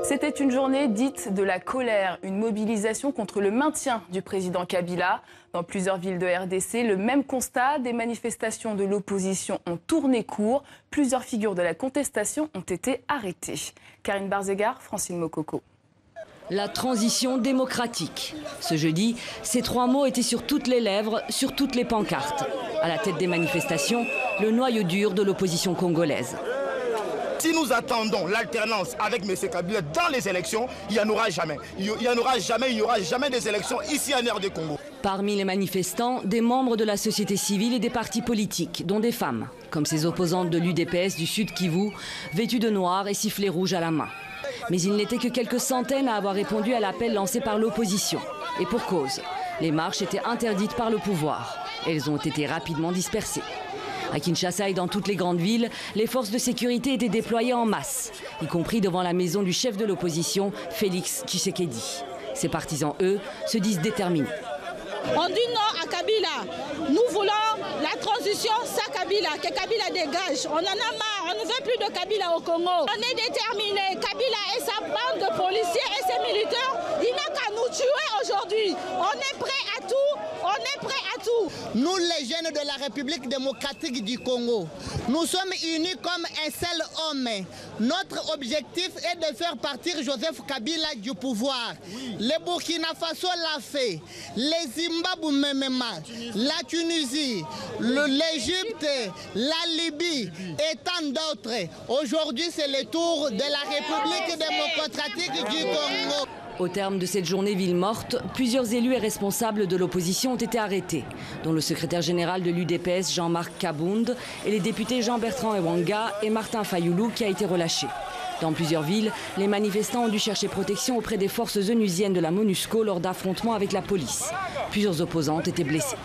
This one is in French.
C'était une journée dite de la colère, une mobilisation contre le maintien du président Kabila. Dans plusieurs villes de RDC, le même constat, des manifestations de l'opposition ont tourné court. Plusieurs figures de la contestation ont été arrêtées. Karine Barzegar, Francine Mokoko. La transition démocratique. Ce jeudi, ces trois mots étaient sur toutes les lèvres, sur toutes les pancartes. À la tête des manifestations, le noyau dur de l'opposition congolaise. Si nous attendons l'alternance avec M. Kabila dans les élections, il n'y en aura jamais. Il n'y aura jamais des élections ici en RD Congo. Parmi les manifestants, des membres de la société civile et des partis politiques, dont des femmes, comme ces opposantes de l'UDPS du Sud Kivu, vêtues de noir et sifflets rouges à la main. Mais il n'était que quelques centaines à avoir répondu à l'appel lancé par l'opposition. Et pour cause, les marches étaient interdites par le pouvoir. Elles ont été rapidement dispersées. À Kinshasa et dans toutes les grandes villes, les forces de sécurité étaient déployées en masse, y compris devant la maison du chef de l'opposition, Félix Tshisekedi. Ses partisans, eux, se disent déterminés. On dit non à Kabila. Nous voulons la transition sans Kabila, que Kabila dégage. On en a marre, on ne veut plus de Kabila au Congo. On est déterminés. Kabila et sa bande de policiers et ses militaires, il n'a qu'à nous tuer aujourd'hui. On est prêt à tout. On est prêt à tout. Nous, les jeunes de la République démocratique du Congo, nous sommes unis comme un seul homme. Notre objectif est de faire partir Joseph Kabila du pouvoir. Oui. Le Burkina Faso l'a fait, les Zimbabwe même, la Tunisie, l'Égypte, la Libye et tant d'autres. Aujourd'hui, c'est le tour de la République démocratique du Congo. Au terme de cette journée ville morte, plusieurs élus et responsables de l'opposition ont été arrêtés, dont le secrétaire général de l'UDPS Jean-Marc Kabound et les députés Jean-Bertrand Ewanga et Martin Fayoulou qui a été relâché. Dans plusieurs villes, les manifestants ont dû chercher protection auprès des forces onusiennes de la MONUSCO lors d'affrontements avec la police. Plusieurs opposants ont été blessés.